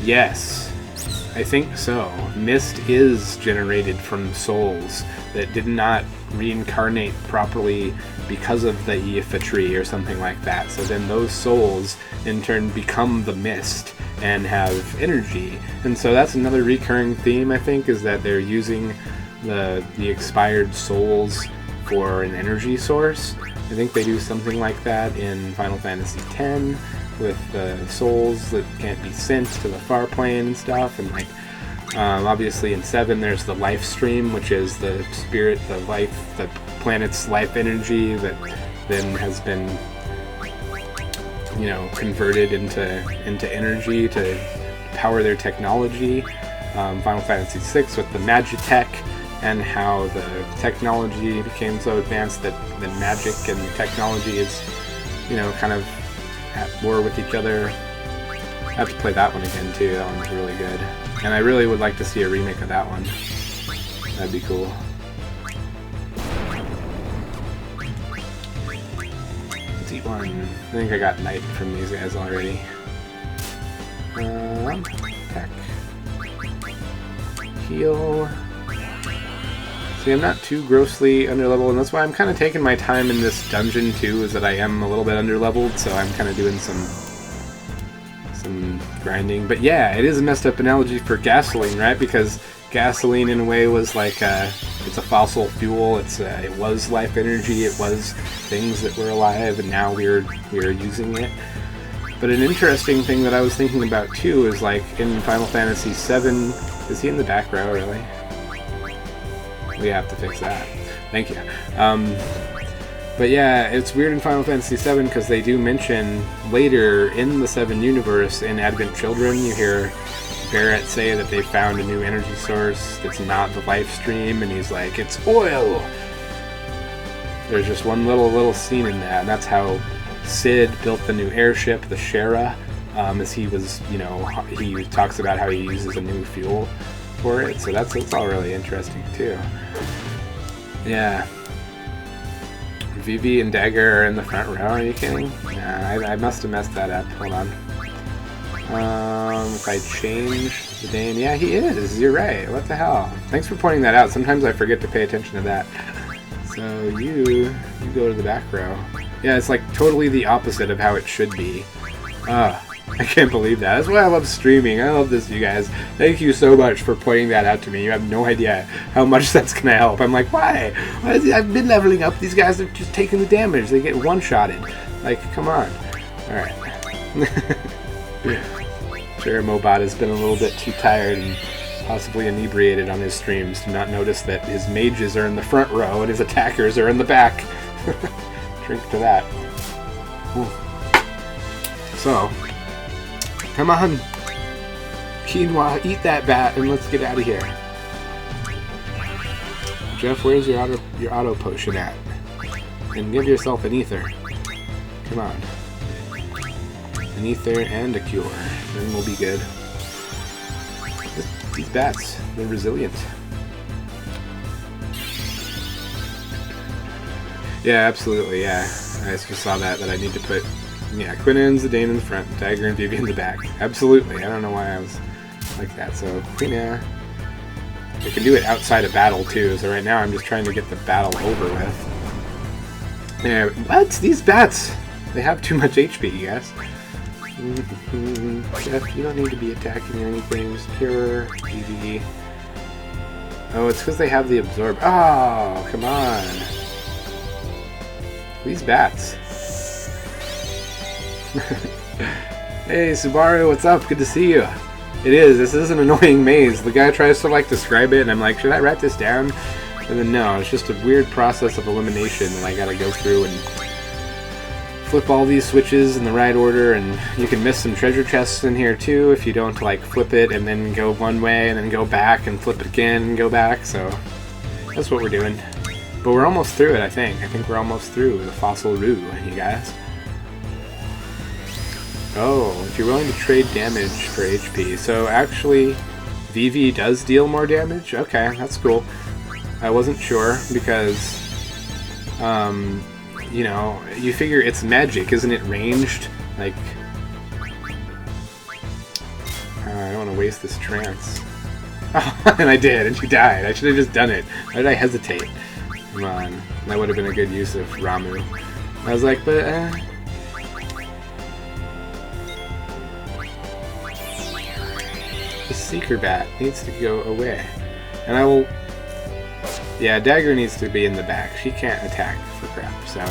Yes, I think so. Mist is generated from souls that did not reincarnate properly because of the Aoife tree or something like that. So then those souls in turn become the mist and have energy. And so that's another recurring theme, I think, is that they're using the expired souls for an energy source. I think they do something like that in Final Fantasy X with the souls that can't be sent to the far plane and stuff. And obviously in 7 there's the life stream, which is the spirit, the planet's life energy that then has been converted into energy to power their technology. Final Fantasy VI with the Magitech, and how the technology became so advanced that the magic and technology is kind of at war with each other. I have to play that one again too. That one's really good, and I really would like to see a remake of that one. That'd be cool. Let's eat one. I think I got Knight from these guys already. Attack. Heal. See, I'm not too grossly underleveled, and that's why I'm kind of taking my time in this dungeon too, is that I am a little bit underleveled, so I'm kind of doing some grinding. But yeah, it is a messed up analogy for gasoline, right? Because gasoline in a way was it's a fossil fuel. It was life energy. It was things that were alive, and now we're using it. But an interesting thing that I was thinking about too is in Final Fantasy VII, is he in the back row really? We have to fix that. Thank you. But yeah, it's weird in Final Fantasy VII because they do mention later in the 7 universe, in Advent Children, you hear Barrett say that they found a new energy source that's not the life stream, and he's like, it's oil! There's just one little scene in that, and that's how Sid built the new airship, the Shara, as he was, he talks about how he uses a new fuel for it, so that's all really interesting too. Yeah. Vivi and Dagger are in the front row, are you kidding? Nah, I must have messed that up. Hold on. If I change Zidane, yeah, he is, you're right, what the hell. Thanks for pointing that out, sometimes I forget to pay attention to that. So you go to the back row. Yeah, it's totally the opposite of how it should be. I can't believe that. That's why I love streaming. I love this, you guys. Thank you so much for pointing that out to me. You have no idea how much that's going to help. I'm like, why? I've been leveling up. These guys are just taking the damage. They get one-shotted. Come on. Alright. Jeremobot has been a little bit too tired and possibly inebriated on his streams to not notice that his mages are in the front row and his attackers are in the back. Drink to that. Ooh. So, Come on. Quinoa, eat that bat and let's get out of here. Jeff, where's your auto potion at? And give yourself an ether. Come on. An ether and a cure. Then we'll be good. These bats, they're resilient. Yeah, absolutely, yeah. I just saw that I need to put, yeah, Quina and Zidane in the front, Tiger and Vivi in the back. Absolutely, I don't know why I was like that, so Quina. I can do it outside of battle too, so right now I'm just trying to get the battle over with. Yeah, what? These bats! They have too much HP, you guys. Jeff, you don't need to be attacking anything. Cure, Vivi. Oh, it's because they have the absorb. Oh, come on. These bats. Hey, Subaru, what's up? Good to see you. It is. This is an annoying maze. The guy tries to, like, describe it, and I'm like, should I write this down? And then, no, it's just a weird process of elimination that I gotta go through and flip all these switches in the right order, and you can miss some treasure chests in here, too, if you don't, like, flip it and then go one way and then go back and flip it again and go back, so that's what we're doing. But we're almost through it, I think. I think we're almost through the Fossil Roo, you guys. Oh, if you're willing to trade damage for HP. So actually, Vivi does deal more damage? Okay, that's cool. I wasn't sure because, you know, you figure it's magic, isn't it ranged? Like, I don't want to waste this trance. Oh, and I did, and she died. I should have just done it. Why did I hesitate? Come on, that would have been a good use of Ramu. I was like, but, the Seeker Bat needs to go away. And I will... Yeah, Dagger needs to be in the back. She can't attack for crap, so...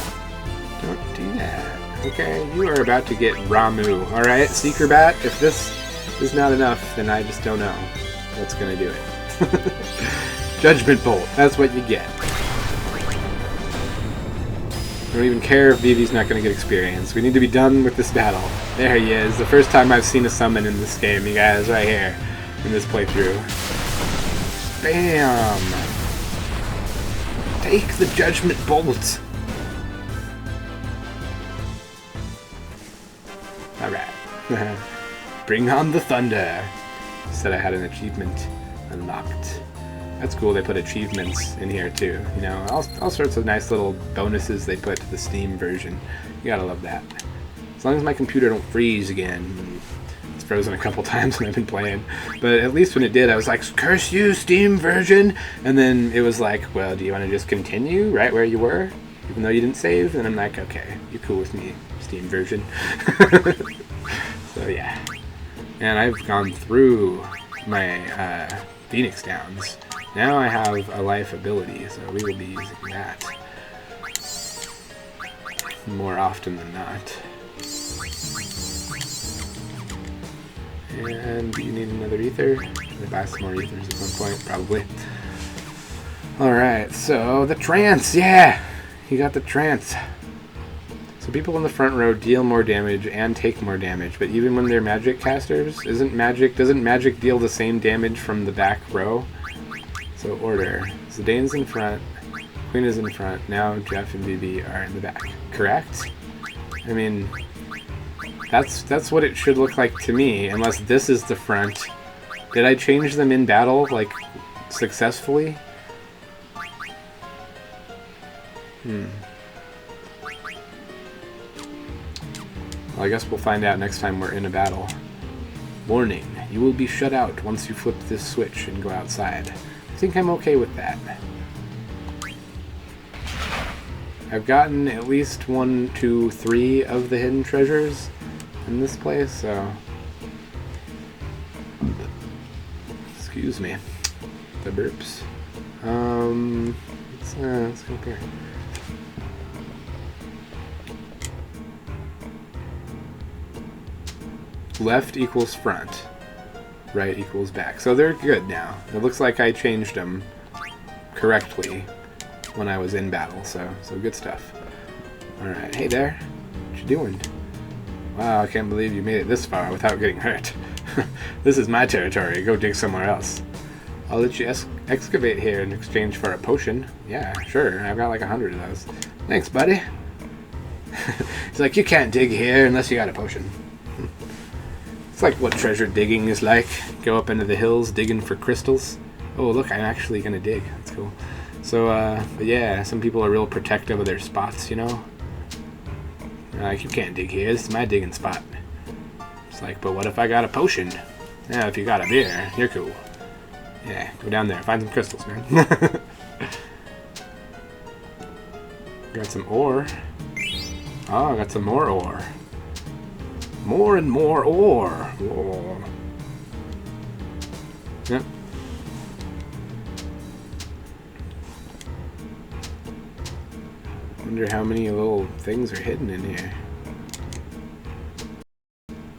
Don't do that. Okay, you are about to get Ramu. Alright, Seeker Bat, if this is not enough, then I just don't know what's gonna do it. Judgment Bolt, that's what you get. I don't even care if Vivi's not going to get experience. We need to be done with this battle. There he is. The first time I've seen a summon in this game, you guys, right here. In this playthrough. Bam! Take the Judgment Bolt! Alright. Bring on the thunder! Said I had an achievement unlocked. That's cool, they put achievements in here too. You know, all sorts of nice little bonuses they put to the Steam version. You gotta love that. As long as my computer don't freeze again. It's frozen a couple times when I've been playing. But at least when it did, I was like, curse you, Steam version! And then it was like, well, do you want to just continue right where you were? Even though you didn't save? And I'm like, okay, you're cool with me, Steam version. So yeah. And I've gone through my Phoenix Downs. Now I have a life ability, so we will be using that more often than not. And do you need another ether? I'll buy some more ethers at some point, probably. Alright, so the trance, yeah! You got the trance. So people in the front row deal more damage and take more damage, but even when they're magic casters, doesn't magic deal the same damage from the back row? So order. Zidane's in front, Queen is in front, now Jeff and Vivi are in the back. Correct? I mean, that's what it should look like to me, unless this is the front. Did I change them in battle, like, successfully? Well, I guess we'll find out next time we're in a battle. Warning, you will be shut out once you flip this switch and go outside. I think I'm okay with that. I've gotten at least 1, 2, 3 of the hidden treasures in this place, so... Excuse me. The burps. Let's compare. Left equals front. Right equals back. So they're good now. It looks like I changed them correctly when I was in battle, so good stuff. Alright, hey there. What you doing? Wow, I can't believe you made it this far without getting hurt. This is my territory. Go dig somewhere else. I'll let you excavate here in exchange for a potion. Yeah, sure. I've got like 100 of those. Thanks, buddy. He's like, you can't dig here unless you got a potion. It's like what treasure digging is like. Go up into the hills digging for crystals. Oh, look, I'm actually going to dig. That's cool. So, but yeah, some people are real protective of their spots, you know? Like, you can't dig here. This is my digging spot. It's like, but what if I got a potion? Yeah, if you got a beer, you're cool. Yeah, go down there. Find some crystals, man. Got some ore. Oh, I got some more ore. More and more ore. Whoa. Yep. Wonder how many little things are hidden in here.